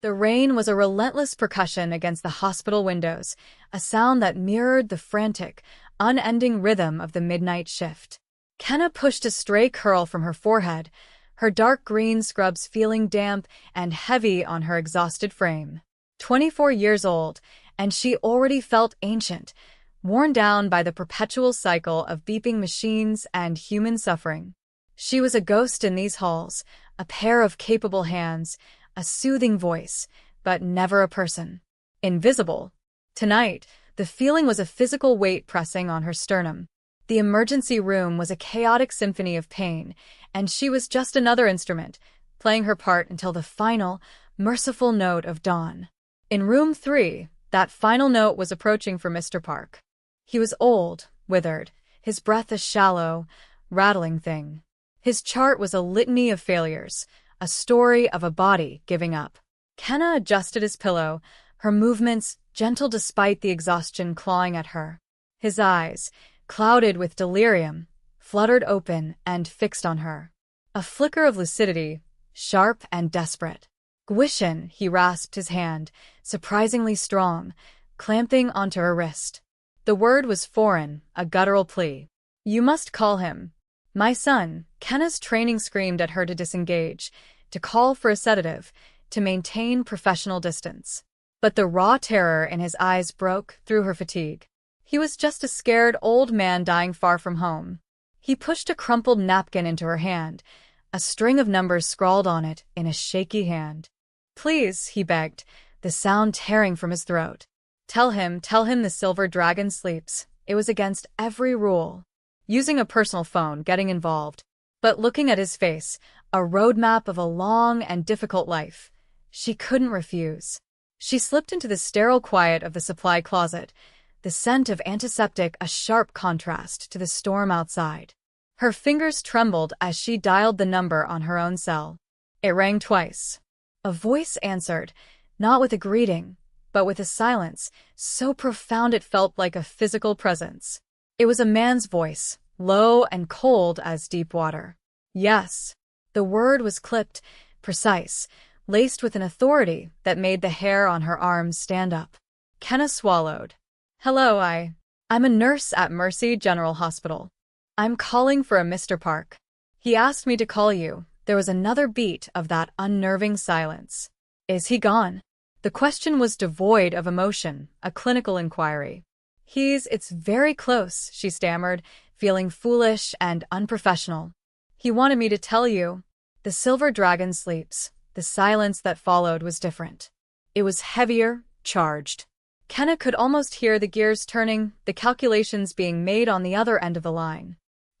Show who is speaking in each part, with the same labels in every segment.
Speaker 1: The rain was a relentless percussion against the hospital windows, a sound that mirrored the frantic, unending rhythm of the midnight shift. Kenna pushed a stray curl from her forehead, her dark green scrubs feeling damp and heavy on her exhausted frame. 24 years old, and she already felt ancient, worn down by the perpetual cycle of beeping machines and human suffering. She was a ghost in these halls, a pair of capable hands, a soothing voice, but never a person. Invisible. Tonight, the feeling was a physical weight pressing on her sternum. The emergency room was a chaotic symphony of pain, and she was just another instrument, playing her part until the final, merciful note of dawn. In room 3, that final note was approaching for Mr. Park. He was old, withered, his breath a shallow, rattling thing. His chart was a litany of failures, a story of a body giving up. Kenna adjusted his pillow, her movements gentle despite the exhaustion clawing at her. His eyes, clouded with delirium, fluttered open and fixed on her. A flicker of lucidity, sharp and desperate. Gwishin, he rasped his hand, surprisingly strong, clamping onto her wrist. The word was foreign, a guttural plea. You must call him. My son, Kenna's training screamed at her to disengage, to call for a sedative, to maintain professional distance. But the raw terror in his eyes broke through her fatigue. He was just a scared old man dying far from home. He pushed a crumpled napkin into her hand, a string of numbers scrawled on it in a shaky hand. Please, he begged, the sound tearing from his throat. Tell him the silver dragon sleeps. It was against every rule. Using a personal phone, getting involved. But looking at his face, a roadmap of a long and difficult life, she couldn't refuse. She slipped into the sterile quiet of the supply closet, the scent of antiseptic a sharp contrast to the storm outside. Her fingers trembled as she dialed the number on her own cell. It rang twice. A voice answered, not with a greeting, but with a silence so profound it felt like a physical presence. It was a man's voice, low and cold as deep water. Yes. The word was clipped, precise, laced with an authority that made the hair on her arms stand up. Kenna swallowed. Hello, I'm a nurse at Mercy General Hospital. I'm calling for a Mr. Park. He asked me to call you. There was another beat of that unnerving silence. Is he gone? The question was devoid of emotion, a clinical inquiry. It's very close, she stammered, feeling foolish and unprofessional. He wanted me to tell you. The silver dragon sleeps. The silence that followed was different. It was heavier, charged. Kenna could almost hear the gears turning, the calculations being made on the other end of the line.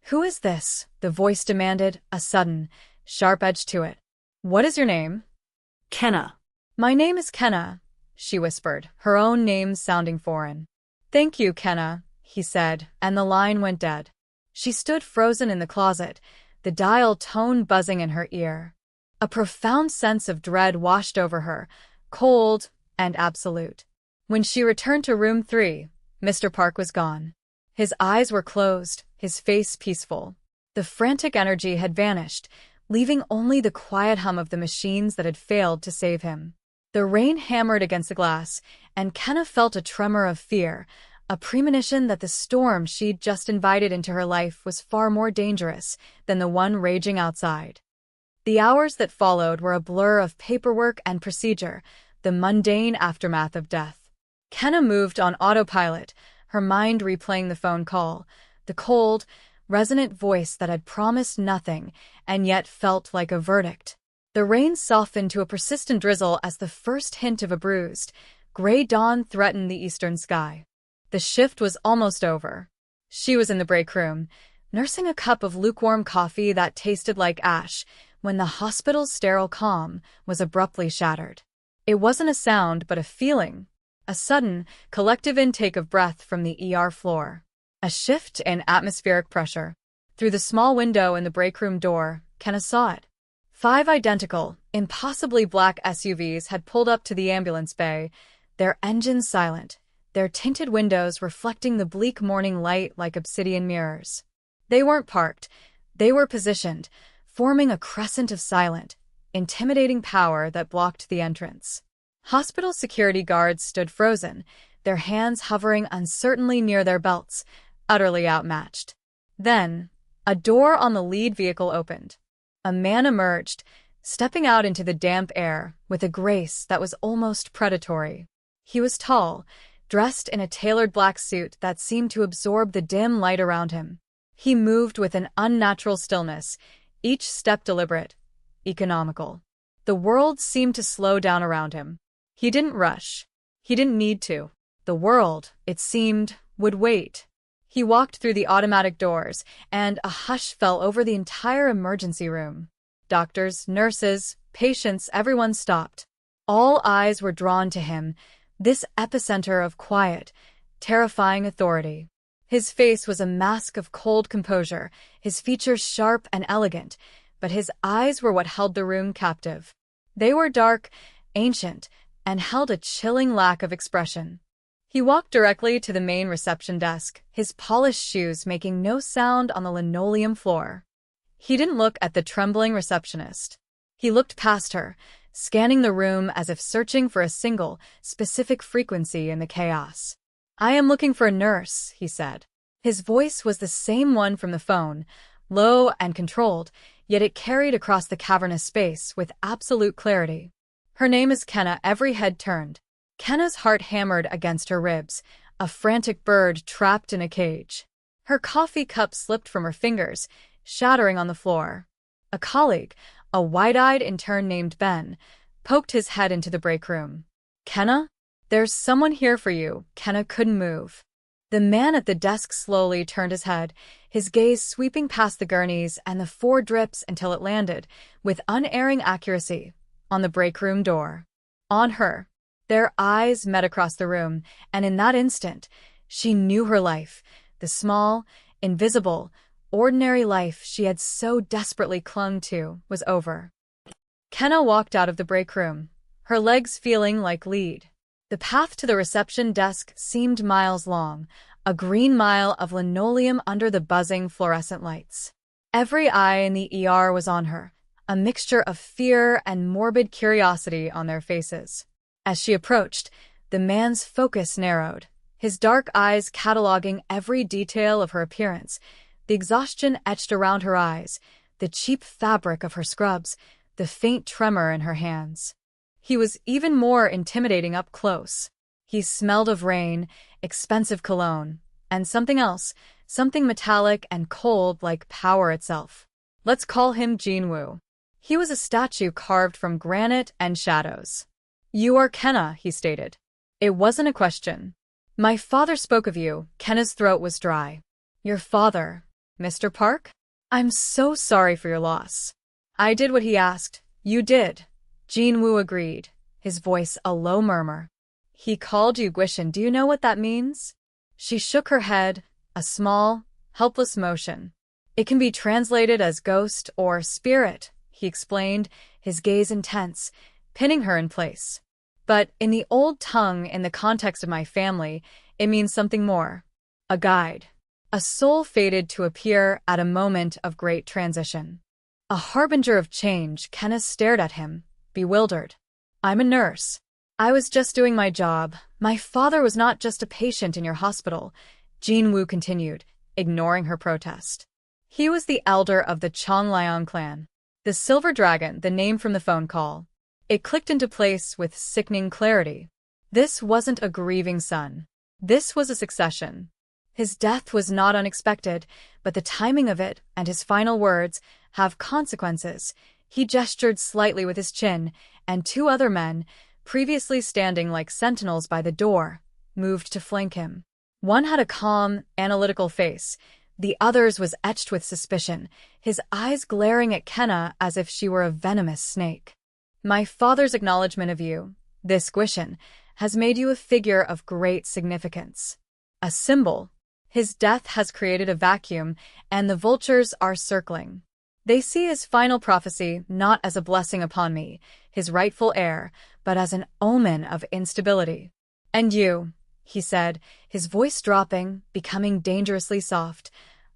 Speaker 1: Who is this? The voice demanded, a sudden, sharp edge to it. What is your name?
Speaker 2: Kenna.
Speaker 1: My name is Kenna, she whispered, her own name sounding foreign. Thank you, Kenna, he said, and the line went dead. She stood frozen in the closet, the dial tone buzzing in her ear. A profound sense of dread washed over her, cold and absolute. When she returned to room 3, Mr. Park was gone. His eyes were closed, his face peaceful. The frantic energy had vanished, leaving only the quiet hum of the machines that had failed to save him. The rain hammered against the glass, and Kenna felt a tremor of fear, a premonition that the storm she'd just invited into her life was far more dangerous than the one raging outside. The hours that followed were a blur of paperwork and procedure, the mundane aftermath of death. Kenna moved on autopilot, her mind replaying the phone call, the cold, resonant voice that had promised nothing and yet felt like a verdict. The rain softened to a persistent drizzle as the first hint of a bruised, gray dawn threatened the eastern sky. The shift was almost over. She was in the break room, nursing a cup of lukewarm coffee that tasted like ash, when the hospital's sterile calm was abruptly shattered. It wasn't a sound but a feeling, a sudden, collective intake of breath from the ER floor. A shift in atmospheric pressure. Through the small window in the break room door, Kenna saw it. 5 identical, impossibly black SUVs had pulled up to the ambulance bay, their engines silent, their tinted windows reflecting the bleak morning light like obsidian mirrors. They weren't parked, they were positioned, forming a crescent of silent, intimidating power that blocked the entrance. Hospital security guards stood frozen, their hands hovering uncertainly near their belts, utterly outmatched. Then, a door on the lead vehicle opened. A man emerged, stepping out into the damp air with a grace that was almost predatory. He was tall, dressed in a tailored black suit that seemed to absorb the dim light around him. He moved with an unnatural stillness, each step deliberate, economical. The world seemed to slow down around him. He didn't rush. He didn't need to. The world, it seemed, would wait. He walked through the automatic doors, and a hush fell over the entire emergency room. Doctors, nurses, patients, everyone stopped. All eyes were drawn to him, this epicenter of quiet, terrifying authority. His face was a mask of cold composure, his features sharp and elegant, but his eyes were what held the room captive. They were dark, ancient, and held a chilling lack of expression. He walked directly to the main reception desk, his polished shoes making no sound on the linoleum floor. He didn't look at the trembling receptionist. He looked past her, scanning the room as if searching for a single, specific frequency in the chaos. "I am looking for a nurse," he said. His voice was the same one from the phone, low and controlled, yet it carried across the cavernous space with absolute clarity. "Her name is Kenna." Every head turned. Kenna's heart hammered against her ribs, a frantic bird trapped in a cage. Her coffee cup slipped from her fingers, shattering on the floor. A colleague, a wide-eyed intern named Ben, poked his head into the break room. "Kenna? There's someone here for you." Kenna couldn't move. The man at the desk slowly turned his head, his gaze sweeping past the gurneys and the 4 drips until it landed, with unerring accuracy, on the break room door. On her. Their eyes met across the room, and in that instant, she knew her life, the small, invisible, ordinary life she had so desperately clung to, was over. Kenna walked out of the break room, her legs feeling like lead. The path to the reception desk seemed miles long, a green mile of linoleum under the buzzing fluorescent lights. Every eye in the ER was on her, a mixture of fear and morbid curiosity on their faces. As she approached, the man's focus narrowed, his dark eyes cataloging every detail of her appearance, the exhaustion etched around her eyes, the cheap fabric of her scrubs, the faint tremor in her hands. He was even more intimidating up close. He smelled of rain, expensive cologne, and something else, something metallic and cold like power itself. Let's call him Jinwoo. He was a statue carved from granite and shadows. "You are Kenna," he stated. It wasn't a question. "My father spoke of you." Kenna's throat was dry. "Your father, Mr. Park? I'm so sorry for your loss." "I did what he asked." "You did." Jinwoo agreed, his voice a low murmur. "He called you Guishin. Do you know what that means?" She shook her head, a small, helpless motion. "It can be translated as ghost or spirit," he explained, his gaze intense, pinning her in place. "But in the old tongue, in the context of my family, it means something more. A guide. A soul fated to appear at a moment of great transition. A harbinger of change." Kenna stared at him, bewildered. "I'm a nurse. I was just doing my job. My father was not just a patient in your hospital," Jinwoo continued, ignoring her protest. "He was the elder of the Chongliang clan. The Silver Dragon," the name from the phone call. It clicked into place with sickening clarity. This wasn't a grieving son. This was a succession. His death was not unexpected, but the timing of it and his final words have consequences. He gestured slightly with his chin, and 2 other men, previously standing like sentinels by the door, moved to flank him. One had a calm, analytical face. The other's was etched with suspicion, his eyes glaring at Kenna as if she were a venomous snake. "My father's acknowledgement of you, this Guishin, has made you a figure of great significance. A symbol. His death has created a vacuum, and the vultures are circling. They see his final prophecy not as a blessing upon me, his rightful heir, but as an omen of instability. And you," he said, his voice dropping, becoming dangerously soft,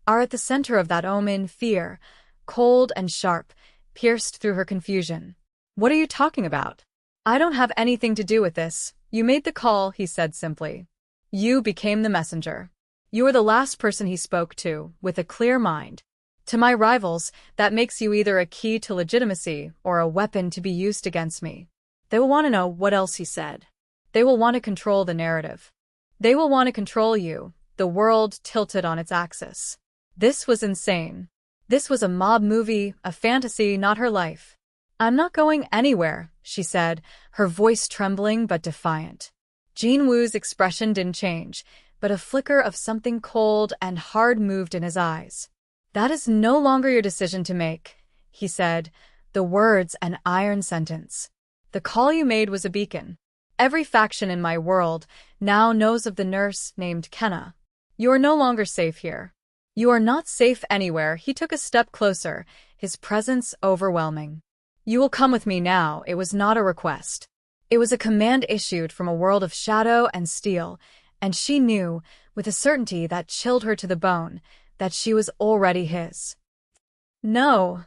Speaker 1: "are at the center of that omen." Fear, cold and sharp, pierced through her confusion. "What are you talking about?" I don't have anything to do with this. You made the call, he said simply. You became the messenger. You were the last person he spoke to, with a clear mind. To my rivals, that makes you either a key to legitimacy or a weapon to be used against me. They will want to know what else he said. They will want to control the narrative. They will want to control you, the world tilted on its axis. This was insane. This was a mob movie, a fantasy, not her life. I'm not going anywhere, she said, her voice trembling but defiant. Jin Woo's expression didn't change, but a flicker of something cold and hard moved in his eyes. That is no longer your decision to make, he said, the words an iron sentence. The call you made was a beacon. Every faction in my world now knows of the nurse named Kenna. You are no longer safe here. You are not safe anywhere. He took a step closer, his presence overwhelming. You will come with me now. It was not a request. It was a command issued from a world of shadow and steel, and she knew, with a certainty that chilled her to the bone, that she was already his. No,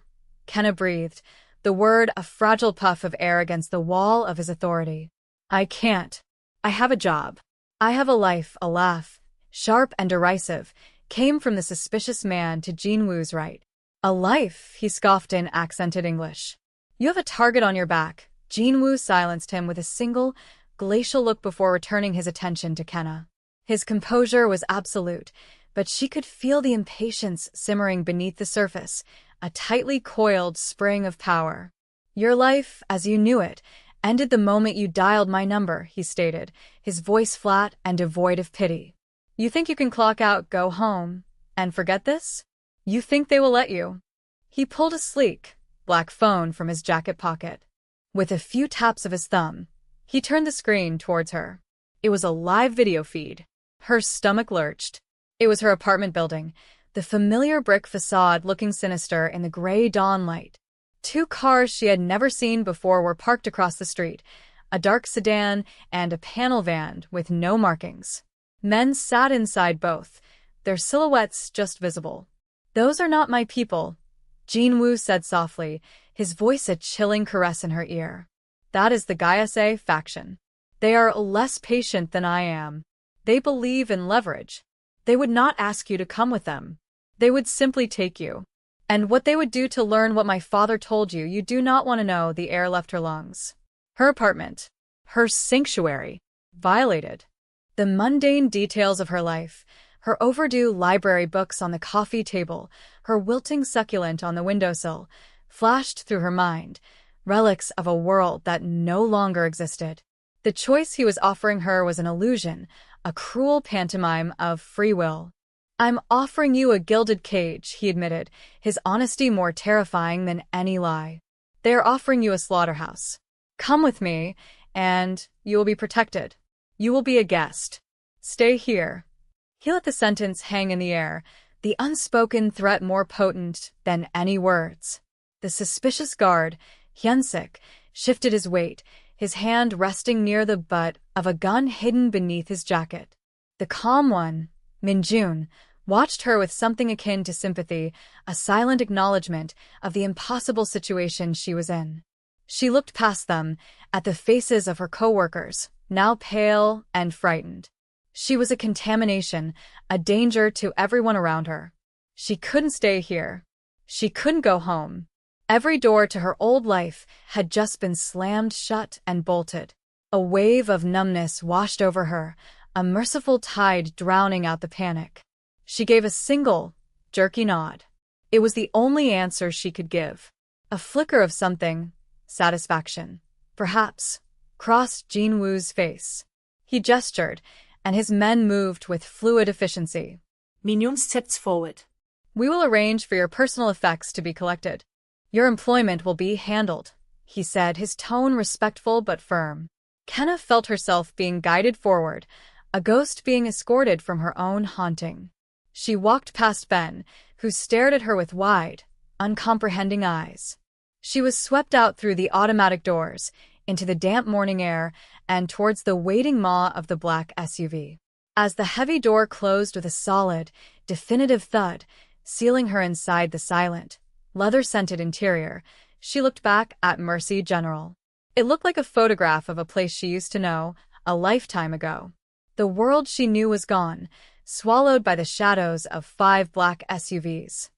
Speaker 1: Kenna breathed, the word a fragile puff of air against the wall of his authority. I can't. I have a job. I have a life. A laugh, sharp and derisive, came from the suspicious man to Jin Woo's right. A life, he scoffed in accented English. You have a target on your back. Jin Woo silenced him with a single, glacial look before returning his attention to Kenna. His composure was absolute, but she could feel the impatience simmering beneath the surface, a tightly coiled spring of power. Your life, as you knew it, ended the moment you dialed my number, he stated, his voice flat and devoid of pity. You think you can clock out, go home, and forget this? You think they will let you? He pulled a sleek, black phone from his jacket pocket. With a few taps of his thumb, he turned the screen towards her. It was a live video feed. Her stomach lurched. It was her apartment building, the familiar brick facade looking sinister in the gray dawn light. Two cars she had never seen before were parked across the street, a dark sedan and a panel van with no markings. Men sat inside both, their silhouettes just visible. Those are not my people, Jin Woo said softly, his voice a chilling caress in her ear. That is the Gaiase faction. They are less patient than I am. They believe in leverage. They would not ask you to come with them. They would simply take you. And what they would do to learn what my father told you, you do not want to know. The air left her lungs. Her apartment. Her sanctuary. Violated. The mundane details of her life. Her overdue library books on the coffee table, her wilting succulent on the windowsill, flashed through her mind, relics of a world that no longer existed. The choice he was offering her was an illusion, a cruel pantomime of free will. I'm offering you a gilded cage, he admitted, his honesty more terrifying than any lie. They are offering you a slaughterhouse. Come with me, and you will be protected. You will be a guest. Stay here. He let the sentence hang in the air, the unspoken threat more potent than any words. The suspicious guard, Hyunsik, shifted his weight, his hand resting near the butt of a gun hidden beneath his jacket. The calm one, Minjun, watched her with something akin to sympathy, a silent acknowledgement of the impossible situation she was in. She looked past them, at the faces of her co-workers, now pale and frightened. She was a contamination, a danger to everyone around her. She couldn't stay here. She couldn't go home. Every door to her old life had just been slammed shut and bolted. A wave of numbness washed over her, a merciful tide drowning out the panic. She gave a single, jerky nod. It was the only answer she could give. A flicker of something, satisfaction, perhaps, crossed Jin Woo's face. He gestured, and his men moved with fluid efficiency.
Speaker 2: Minions stepped forward.
Speaker 1: We will arrange for your personal effects to be collected. Your employment will be handled, he said, his tone respectful but firm. Kenna felt herself being guided forward, a ghost being escorted from her own haunting. She walked past Ben, who stared at her with wide, uncomprehending eyes. She was swept out through the automatic doors, into the damp morning air, and towards the waiting maw of the black SUV. As the heavy door closed with a solid, definitive thud, sealing her inside the silent, leather-scented interior, she looked back at Mercy General. It looked like a photograph of a place she used to know, a lifetime ago. The world she knew was gone, swallowed by the shadows of 5 black SUVs.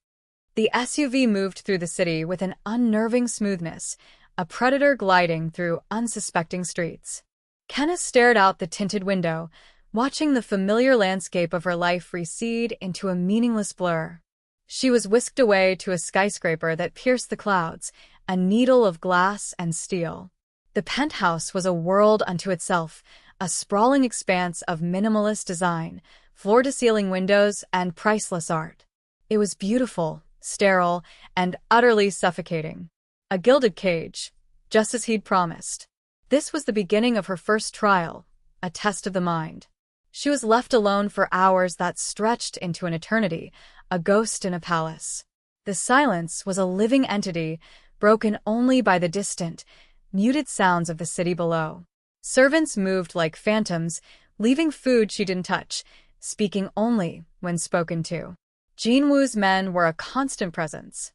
Speaker 1: The SUV moved through the city with an unnerving smoothness, a predator gliding through unsuspecting streets. Kenna stared out the tinted window, watching the familiar landscape of her life recede into a meaningless blur. She was whisked away to a skyscraper that pierced the clouds, a needle of glass and steel. The penthouse was a world unto itself, a sprawling expanse of minimalist design, floor-to-ceiling windows, and priceless art. It was beautiful, sterile, and utterly suffocating. A gilded cage, just as he'd promised. This was the beginning of her first trial, a test of the mind. She was left alone for hours that stretched into an eternity, a ghost in a palace. The silence was a living entity, broken only by the distant, muted sounds of the city below. Servants moved like phantoms, leaving food she didn't touch, speaking only when spoken to. Jinwoo's men were a constant presence.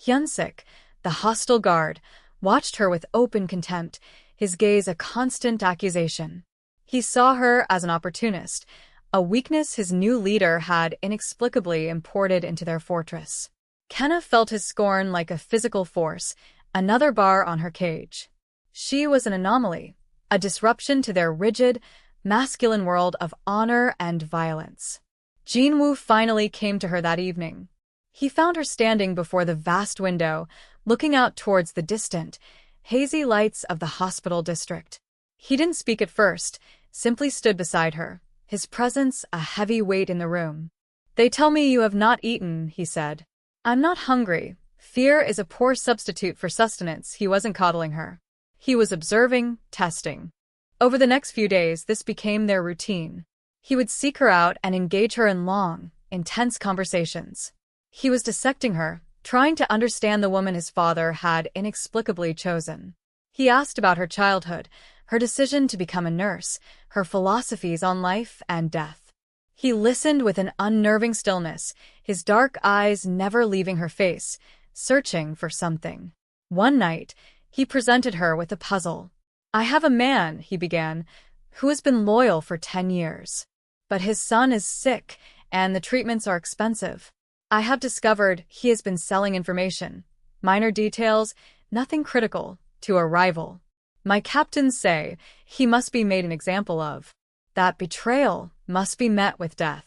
Speaker 1: Hyunsik, the hostile guard, watched her with open contempt, his gaze a constant accusation. He saw her as an opportunist, a weakness his new leader had inexplicably imported into their fortress. Kenna felt his scorn like a physical force, another bar on her cage. She was an anomaly, a disruption to their rigid, masculine world of honor and violence. Jinwoo finally came to her that evening. He found her standing before the vast window, looking out towards the distant, hazy lights of the hospital district. He didn't speak at first, simply stood beside her, his presence a heavy weight in the room. "They tell me you have not eaten," he said. "I'm not hungry. Fear is a poor substitute for sustenance." He wasn't coddling her. He was observing, testing. Over the next few days, this became their routine. He would seek her out and engage her in long, intense conversations. He was dissecting her, trying to understand the woman his father had inexplicably chosen. He asked about her childhood, her decision to become a nurse, her philosophies on life and death. He listened with an unnerving stillness, his dark eyes never leaving her face, searching for something. One night, he presented her with a puzzle. "I have a man," he began, "who has been loyal for 10 years. But his son is sick, and the treatments are expensive. I have discovered he has been selling information, minor details, nothing critical, to a rival. My captains say he must be made an example of. That betrayal must be met with death.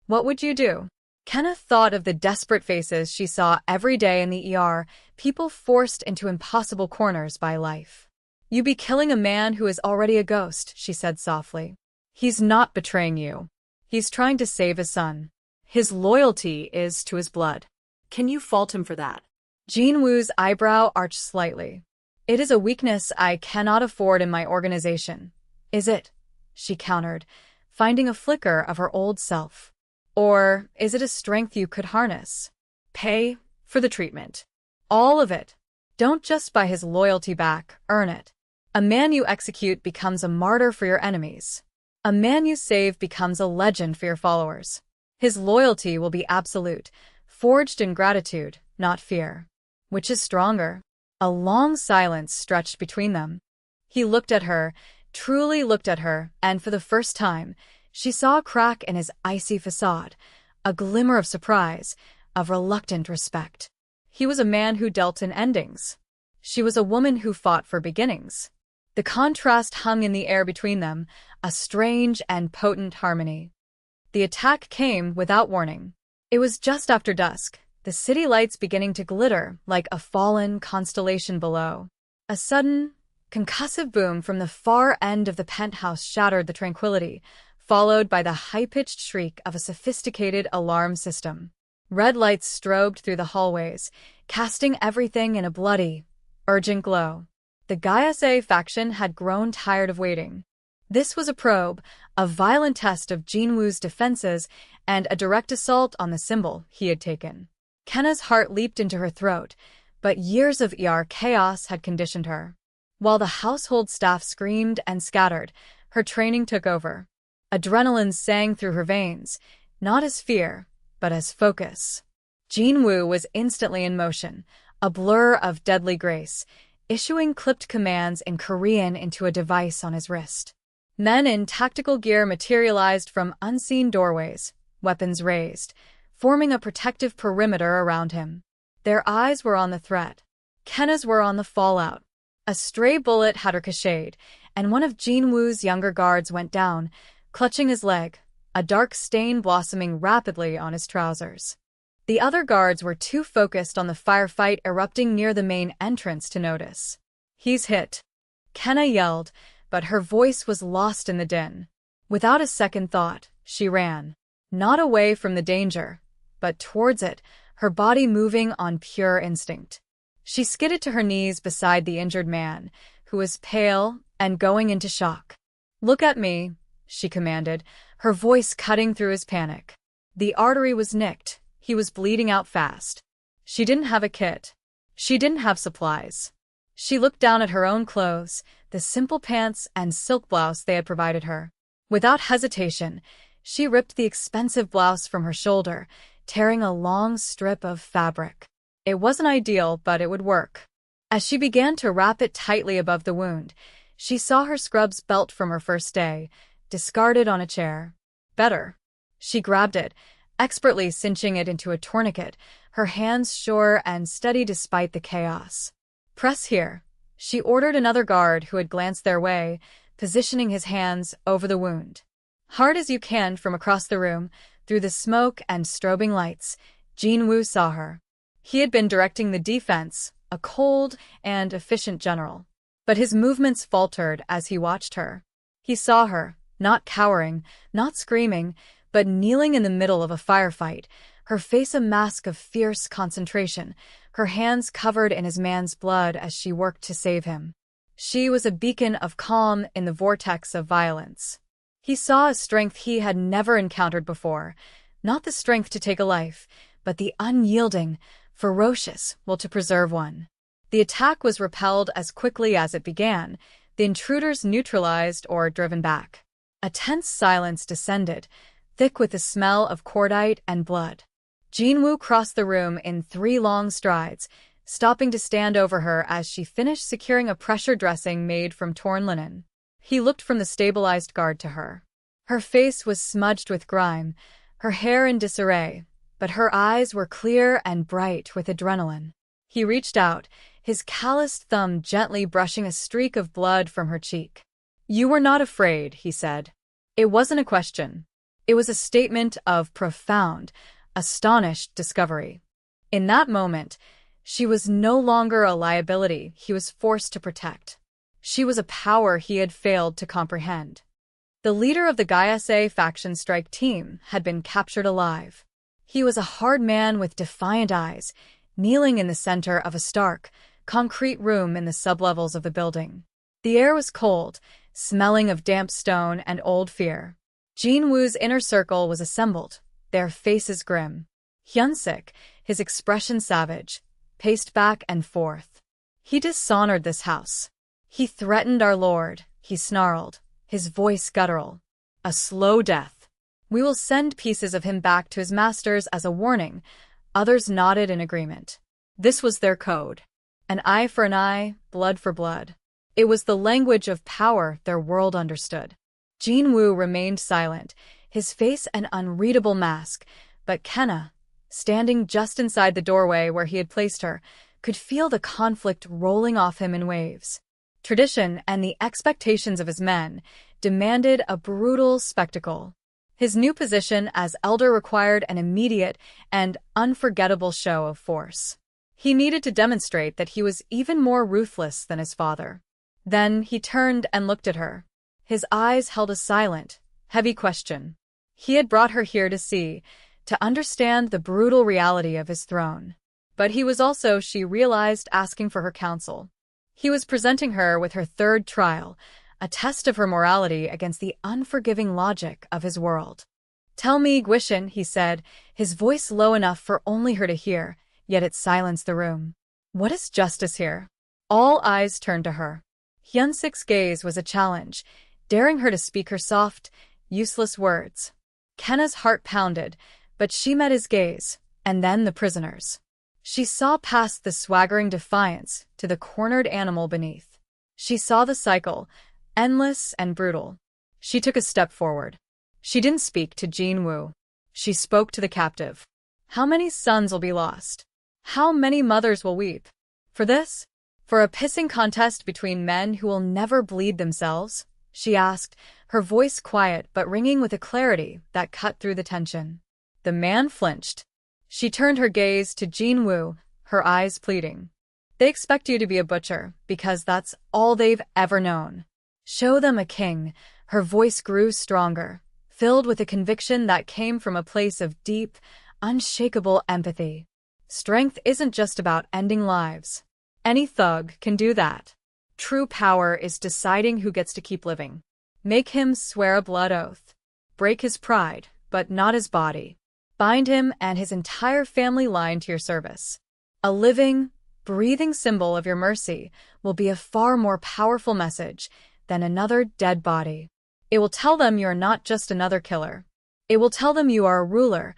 Speaker 1: What would you do?" Kenneth thought of the desperate faces she saw every day in the ER, people forced into impossible corners by life. "You'd be killing a man who is already a ghost," she said softly. "He's not betraying you. He's trying to save his son. His loyalty is to his blood."
Speaker 2: Can you fault him for that?
Speaker 1: Jinwoo's eyebrow arched slightly. "It is a weakness I cannot afford in my organization." "Is it?" she countered, finding a flicker of her old self. "Or is it a strength you could harness? Pay for the treatment. All of it. Don't just buy his loyalty back, earn it. A man you execute becomes a martyr for your enemies. A man you save becomes a legend for your followers. His loyalty will be absolute, forged in gratitude, not fear. Which is stronger?" A long silence stretched between them. He looked at her, truly looked at her, and for the first time, she saw a crack in his icy facade, a glimmer of surprise, of reluctant respect. He was a man who dealt in endings. She was a woman who fought for beginnings. The contrast hung in the air between them, a strange and potent harmony. The attack came without warning. It was just after dusk, the city lights beginning to glitter like a fallen constellation below. A sudden, concussive boom from the far end of the penthouse shattered the tranquility, followed by the high-pitched shriek of a sophisticated alarm system. Red lights strobed through the hallways, casting everything in a bloody, urgent glow. The Gaiase faction had grown tired of waiting. This was a probe, a violent test of Jinwoo's defenses, and a direct assault on the symbol he had taken. Kenna's heart leaped into her throat, but years of ER chaos had conditioned her. While the household staff screamed and scattered, her training took over. Adrenaline sang through her veins, not as fear, but as focus. Jinwoo was instantly in motion, a blur of deadly grace, issuing clipped commands in Korean into a device on his wrist. Men in tactical gear materialized from unseen doorways, weapons raised, forming a protective perimeter around him. Their eyes were on the threat. Kenna's were on the fallout. A stray bullet had ricocheted, and one of Jin-woo's younger guards went down, clutching his leg, a dark stain blossoming rapidly on his trousers. The other guards were too focused on the firefight erupting near the main entrance to notice. "He's hit," Kenna yelled, but her voice was lost in the din. Without a second thought, she ran. Not away from the danger, but towards it, her body moving on pure instinct. She skidded to her knees beside the injured man, who was pale and going into shock. "Look at me," she commanded, her voice cutting through his panic. The artery was nicked. He was bleeding out fast. She didn't have a kit. She didn't have supplies. She looked down at her own clothes, the simple pants and silk blouse they had provided her. Without hesitation, she ripped the expensive blouse from her shoulder, tearing a long strip of fabric. It wasn't ideal, but it would work. As she began to wrap it tightly above the wound, she saw her scrubs belt from her first day, discarded on a chair. Better. She grabbed it, expertly cinching it into a tourniquet, her hands sure and steady despite the chaos. "Press here," she ordered another guard who had glanced their way, positioning his hands over the wound. Hard as you can from across the room, through the smoke and strobing lights, Jin-woo saw her. He had been directing the defense, a cold and efficient general. But his movements faltered as he watched her. He saw her, not cowering, not screaming, but kneeling in the middle of a firefight, her face a mask of fierce concentration, her hands covered in his man's blood as she worked to save him. She was a beacon of calm in the vortex of violence. He saw a strength he had never encountered before, not the strength to take a life, but the unyielding, ferocious will to preserve one. The attack was repelled as quickly as it began, the intruders neutralized or driven back. A tense silence descended, thick with the smell of cordite and blood. Jin-woo crossed the room in 3 long strides, stopping to stand over her as she finished securing a pressure dressing made from torn linen. He looked from the stabilized guard to her. Her face was smudged with grime, her hair in disarray, but her eyes were clear and bright with adrenaline. He reached out, his calloused thumb gently brushing a streak of blood from her cheek. "You were not afraid," he said. It wasn't a question. It was a statement of profound, astonished discovery. In that moment, she was no longer a liability he was forced to protect. She was a power he had failed to comprehend. The leader of the Guyase faction strike team had been captured alive. He was a hard man with defiant eyes, kneeling in the center of a stark, concrete room in the sublevels of the building. The air was cold, smelling of damp stone and old fear. Jin-woo's inner circle was assembled, their faces grim. Hyun-sik, his expression savage, paced back and forth. "He dishonored this house. He threatened our lord," he snarled, his voice guttural. "A slow death. We will send pieces of him back to his masters as a warning." Others nodded in agreement. This was their code. An eye for an eye, blood for blood. It was the language of power their world understood. Jin-woo remained silent, his face an unreadable mask, but Kenna, standing just inside the doorway where he had placed her, could feel the conflict rolling off him in waves. Tradition and the expectations of his men demanded a brutal spectacle. His new position as elder required an immediate and unforgettable show of force. He needed to demonstrate that he was even more ruthless than his father. Then he turned and looked at her. His eyes held a silent, heavy question. He had brought her here to see, to understand the brutal reality of his throne. But he was also, she realized, asking for her counsel. He was presenting her with her third trial, a test of her morality against the unforgiving logic of his world. "Tell me, Guishin," he said, his voice low enough for only her to hear, yet it silenced the room. "What is justice here?" All eyes turned to her. Hyun-sik's gaze was a challenge, daring her to speak her soft, useless words. Kenna's heart pounded, but she met his gaze, and then the prisoner's. She saw past the swaggering defiance to the cornered animal beneath. She saw the cycle, endless and brutal. She took a step forward. She didn't speak to Jin Woo. She spoke to the captive. How many sons will be lost? How many mothers will weep? For this? For a pissing contest between men who will never bleed themselves? She asked, her voice quiet but ringing with a clarity that cut through the tension. The man flinched. She turned her gaze to Jin Woo, her eyes pleading. They expect you to be a butcher, because that's all they've ever known. Show them a king. Her voice grew stronger, filled with a conviction that came from a place of deep, unshakable empathy. Strength isn't just about ending lives. Any thug can do that. True power is deciding who gets to keep living. Make him swear a blood oath. Break his pride, but not his body. Bind him and his entire family line to your service. A living, breathing symbol of your mercy will be a far more powerful message than another dead body. It will tell them you are not just another killer. It will tell them you are a ruler.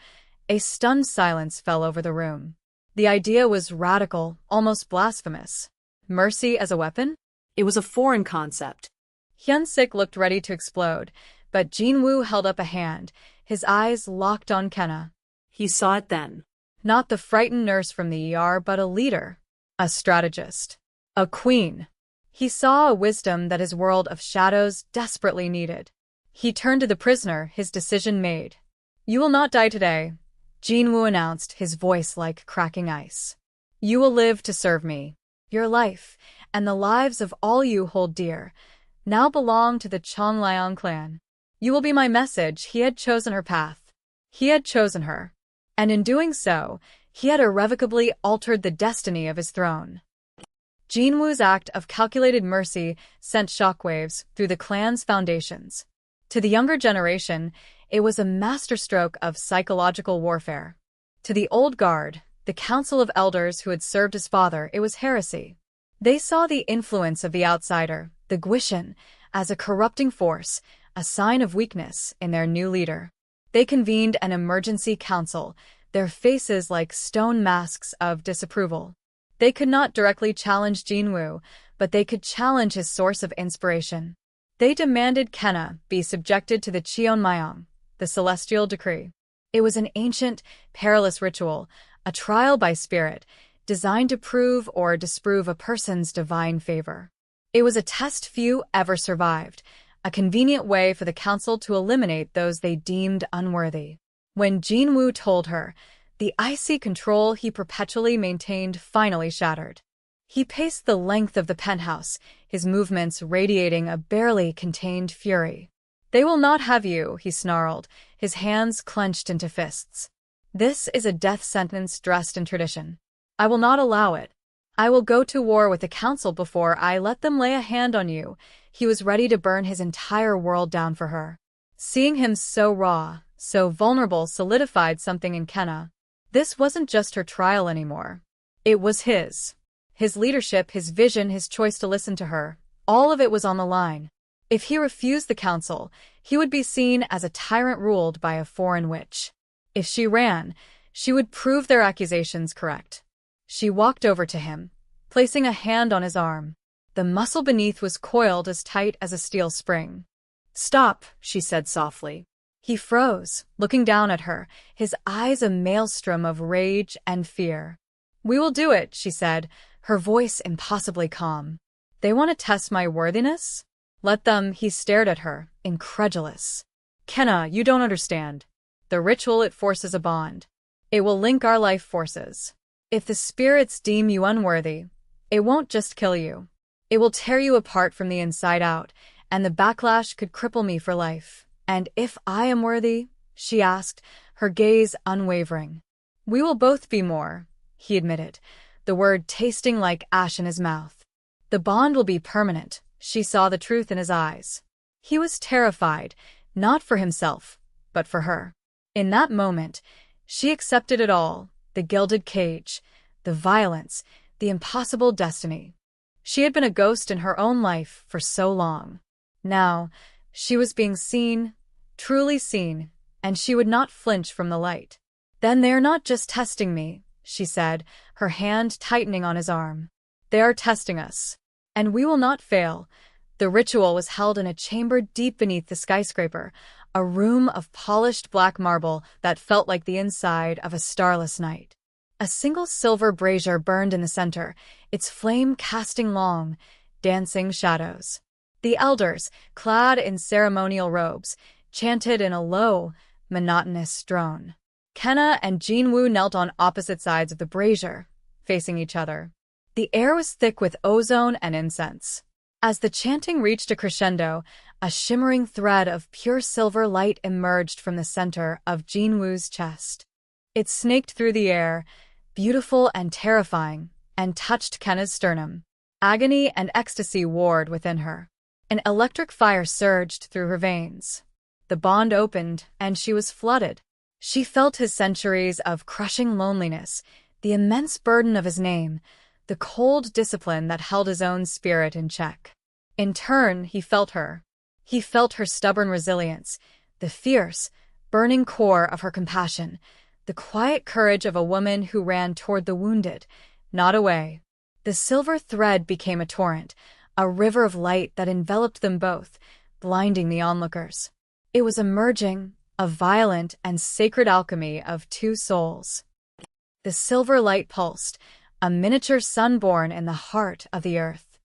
Speaker 1: A stunned silence fell over the room. The idea was radical, almost blasphemous. Mercy as a weapon?
Speaker 2: It was a foreign concept.
Speaker 1: Hyun-sik looked ready to explode, but Jin-woo held up a hand, his eyes locked on Kenna.
Speaker 2: He saw it then.
Speaker 1: Not the frightened nurse from the ER, but a leader, a strategist, a queen. He saw a wisdom that his world of shadows desperately needed. He turned to the prisoner, his decision made. You will not die today, Jin-woo announced, his voice like cracking ice. You will live to serve me. Your life, and the lives of all you hold dear, now belong to the Chongliang clan. You will be my message. He had chosen her path. He had chosen her. And in doing so, he had irrevocably altered the destiny of his throne. Jin-woo's act of calculated mercy sent shockwaves through the clan's foundations. To the younger generation, it was a masterstroke of psychological warfare. To the old guard, the council of elders who had served his father, it was heresy. They saw the influence of the outsider, the Guishan, as a corrupting force, a sign of weakness in their new leader. They convened an emergency council, their faces like stone masks of disapproval. They could not directly challenge Jin-woo, but they could challenge his source of inspiration. They demanded Kenna be subjected to the Cheonmyeong, the celestial decree. It was an ancient, perilous ritual, a trial by spirit, designed to prove or disprove a person's divine favor. It was a test few ever survived, a convenient way for the council to eliminate those they deemed unworthy. When Jin-woo told her, the icy control he perpetually maintained finally shattered. He paced the length of the penthouse, his movements radiating a barely contained fury. They will not have you, he snarled, his hands clenched into fists. This is a death sentence dressed in tradition. I will not allow it. I will go to war with the council before I let them lay a hand on you. He was ready to burn his entire world down for her. Seeing him so raw, so vulnerable solidified something in Kenna. This wasn't just her trial anymore. It was his. His leadership, his vision, his choice to listen to her. All of it was on the line. If he refused the council, he would be seen as a tyrant ruled by a foreign witch. If she ran, she would prove their accusations correct. She walked over to him, placing a hand on his arm. The muscle beneath was coiled as tight as a steel spring. Stop, she said softly. He froze, looking down at her, his eyes a maelstrom of rage and fear. We will do it, she said, her voice impossibly calm. They want to test my worthiness? Let them, he stared at her, incredulous. Kenna, you don't understand. The ritual, it forces a bond. It will link our life forces. If the spirits deem you unworthy, it won't just kill you. It will tear you apart from the inside out, and the backlash could cripple me for life. And if I am worthy? She asked, her gaze unwavering. We will both be more, he admitted, the word tasting like ash in his mouth. The bond will be permanent, she saw the truth in his eyes. He was terrified, not for himself, but for her. In that moment, she accepted it all, the gilded cage, the violence, the impossible destiny. She had been a ghost in her own life for so long. Now, she was being seen, truly seen, and she would not flinch from the light. Then they are not just testing me, she said, her hand tightening on his arm. They are testing us. And we will not fail. The ritual was held in a chamber deep beneath the skyscraper, a room of polished black marble that felt like the inside of a starless night. A single silver brazier burned in the center, its flame casting long, dancing shadows. The elders, clad in ceremonial robes, chanted in a low, monotonous drone. Kenna and Jinwoo knelt on opposite sides of the brazier, facing each other. The air was thick with ozone and incense. As the chanting reached a crescendo, a shimmering thread of pure silver light emerged from the center of Jinwoo's chest. It snaked through the air, beautiful and terrifying, and touched Kenna's sternum. Agony and ecstasy warred within her. An electric fire surged through her veins. The bond opened, and she was flooded. She felt his centuries of crushing loneliness, the immense burden of his name, the cold discipline that held his own spirit in check. In turn, he felt her. He felt her stubborn resilience, the fierce, burning core of her compassion, the quiet courage of a woman who ran toward the wounded, not away. The silver thread became a torrent, a river of light that enveloped them both, blinding the onlookers. It was emerging, a violent and sacred alchemy of two souls. The silver light pulsed, a miniature sun born in the heart of the earth.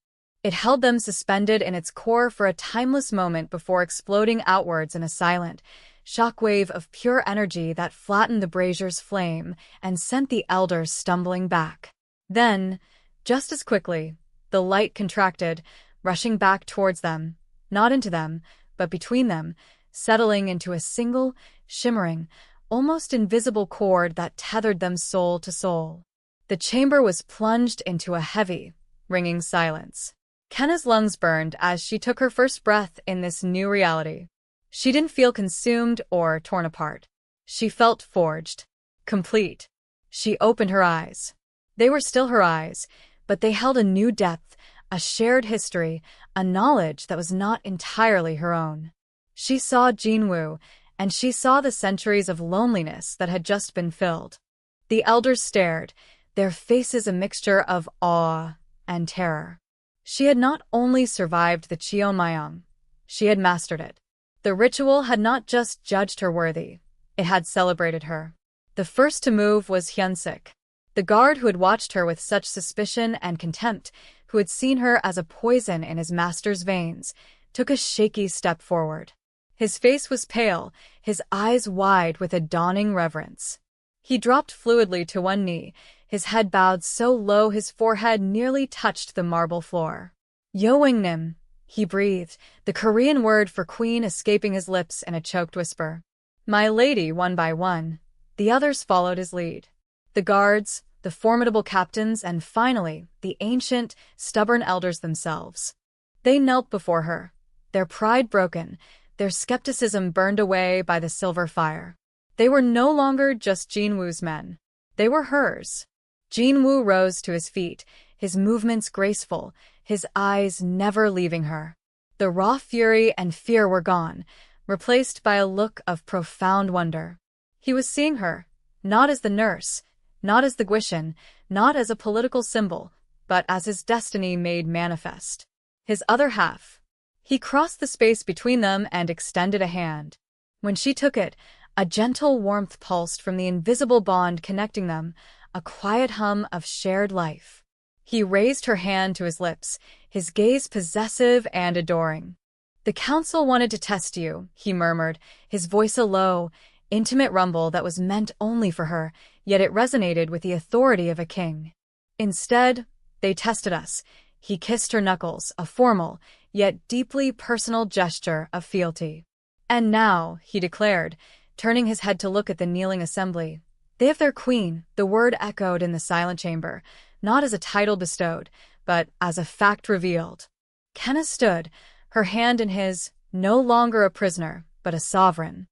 Speaker 1: It held them suspended in its core for a timeless moment before exploding outwards in a silent, shockwave of pure energy that flattened the brazier's flame and sent the elders stumbling back. Then, just as quickly, the light contracted, rushing back towards them, not into them, but between them, settling into a single, shimmering, almost invisible cord that tethered them soul to soul. The chamber was plunged into a heavy, ringing silence. Kenna's lungs burned as she took her first breath in this new reality. She didn't feel consumed or torn apart. She felt forged, complete. She opened her eyes. They were still her eyes, but they held a new depth, a shared history, a knowledge that was not entirely her own. She saw Jinwoo, and she saw the centuries of loneliness that had just been filled. The elders stared, their faces a mixture of awe and terror. She had not only survived the Cheonmyeong, she had mastered it. The ritual had not just judged her worthy, it had celebrated her. The first to move was Hyunsik, the guard who had watched her with such suspicion and contempt, who had seen her as a poison in his master's veins, took a shaky step forward. His face was pale, his eyes wide with a dawning reverence. He dropped fluidly to one knee, his head bowed so low his forehead nearly touched the marble floor. Yeoingnim, he breathed, the Korean word for queen escaping his lips in a choked whisper. My lady, one by one. The others followed his lead. The guards, the formidable captains, and finally, the ancient, stubborn elders themselves. They knelt before her, their pride broken, their skepticism burned away by the silver fire. They were no longer just Jinwoo's men. They were hers. Jinwoo rose to his feet, his movements graceful, his eyes never leaving her. The raw fury and fear were gone, replaced by a look of profound wonder. He was seeing her, not as the nurse, not as the Guishan, not as a political symbol, but as his destiny made manifest. His other half. He crossed the space between them and extended a hand. When she took it, a gentle warmth pulsed from the invisible bond connecting them, a quiet hum of shared life. He raised her hand to his lips, his gaze possessive and adoring. The council wanted to test you, he murmured, his voice a low, intimate rumble that was meant only for her, yet it resonated with the authority of a king. Instead, they tested us. He kissed her knuckles, a formal, yet deeply personal gesture of fealty. And now, he declared, turning his head to look at the kneeling assembly, they have their queen, the word echoed in the silent chamber, not as a title bestowed, but as a fact revealed. Kenna stood, her hand in his, no longer a prisoner, but a sovereign.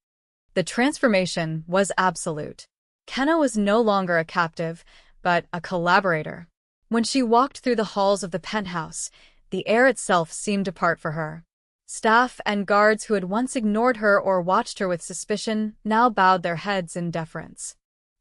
Speaker 1: The transformation was absolute. Kenna was no longer a captive, but a collaborator. When she walked through the halls of the penthouse, the air itself seemed apart for her. Staff and guards who had once ignored her or watched her with suspicion now bowed their heads in deference.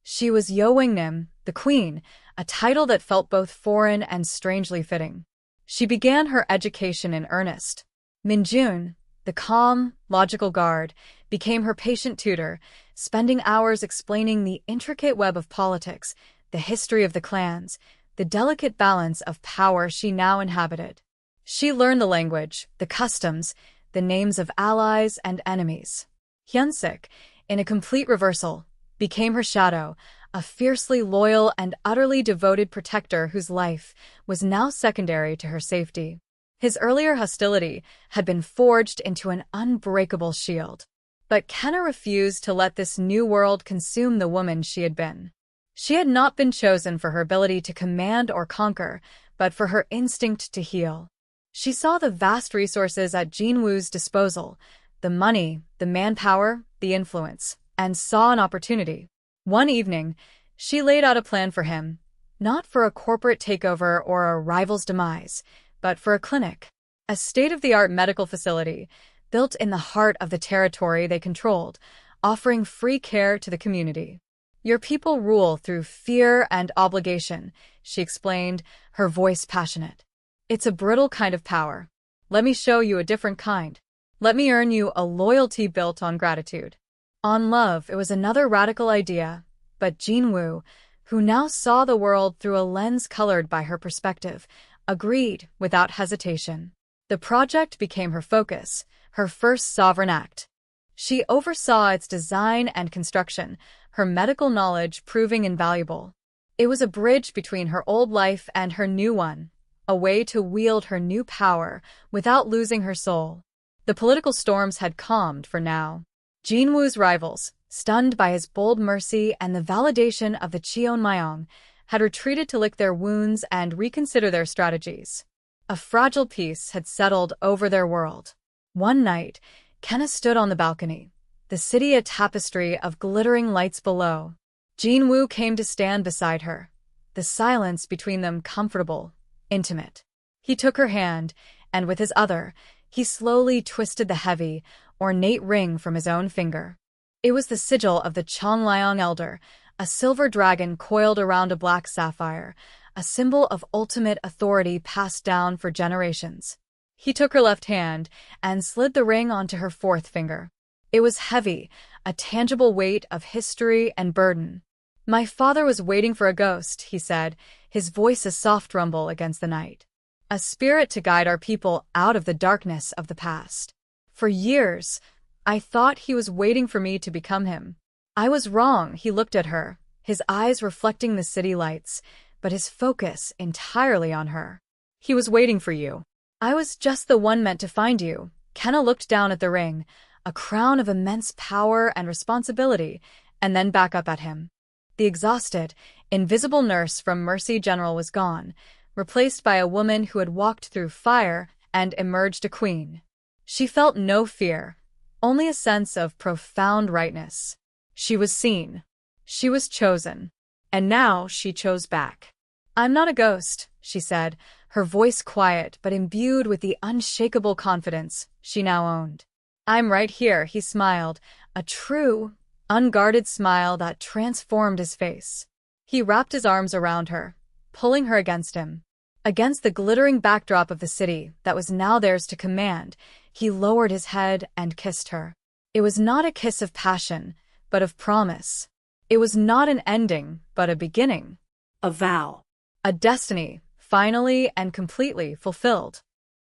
Speaker 1: She was Yeowingnim, the queen, a title that felt both foreign and strangely fitting. She began her education in earnest. Minjun, the calm, logical guard, became her patient tutor, spending hours explaining the intricate web of politics, the history of the clans, the delicate balance of power she now inhabited. She learned the language, the customs, the names of allies and enemies. Hyunsik, in a complete reversal, became her shadow, a fiercely loyal and utterly devoted protector whose life was now secondary to her safety. His earlier hostility had been forged into an unbreakable shield. But Kenna refused to let this new world consume the woman she had been. She had not been chosen for her ability to command or conquer, but for her instinct to heal. She saw the vast resources at Jinwoo's disposal, the money, the manpower, the influence, and saw an opportunity. One evening, she laid out a plan for him, not for a corporate takeover or a rival's demise, but for a clinic, a state-of-the-art medical facility built in the heart of the territory they controlled, offering free care to the community. Your people rule through fear and obligation, she explained, her voice passionate. It's a brittle kind of power. Let me show you a different kind. Let me earn you a loyalty built on gratitude. On love, it was another radical idea, but Jinwoo, who now saw the world through a lens colored by her perspective, agreed without hesitation. The project became her focus, her first sovereign act. She oversaw its design and construction, her medical knowledge proving invaluable. It was a bridge between her old life and her new one, a way to wield her new power without losing her soul. The political storms had calmed for now. Jinwoo's rivals, stunned by his bold mercy and the validation of the Cheonmyeong, had retreated to lick their wounds and reconsider their strategies. A fragile peace had settled over their world. One night, Kenna stood on the balcony, the city a tapestry of glittering lights below. Jinwoo came to stand beside her, the silence between them comfortable, intimate. He took her hand, and with his other, he slowly twisted the heavy, ornate ring from his own finger. It was the sigil of the Cheonmyeong Elder, a silver dragon coiled around a black sapphire, a symbol of ultimate authority passed down for generations. He took her left hand and slid the ring onto her fourth finger. It was heavy, a tangible weight of history and burden. My father was waiting for a ghost, he said, his voice a soft rumble against the night. A spirit to guide our people out of the darkness of the past. For years, I thought he was waiting for me to become him. I was wrong, he looked at her, his eyes reflecting the city lights, but his focus entirely on her. He was waiting for you. I was just the one meant to find you. Kenna looked down at the ring, a crown of immense power and responsibility, and then back up at him. The exhausted, invisible nurse from Mercy General was gone, replaced by a woman who had walked through fire and emerged a queen. She felt no fear, only a sense of profound rightness. She was seen. She was chosen. And now she chose back. I'm not a ghost, she said, her voice quiet but imbued with the unshakable confidence she now owned. I'm right here, he smiled, a true, unguarded smile that transformed his face. He wrapped his arms around her, pulling her against him. Against the glittering backdrop of the city that was now theirs to command, he lowered his head and kissed her. It was not a kiss of passion, but of promise. It was not an ending, but a beginning.
Speaker 2: A vow.
Speaker 1: A destiny, finally and completely fulfilled.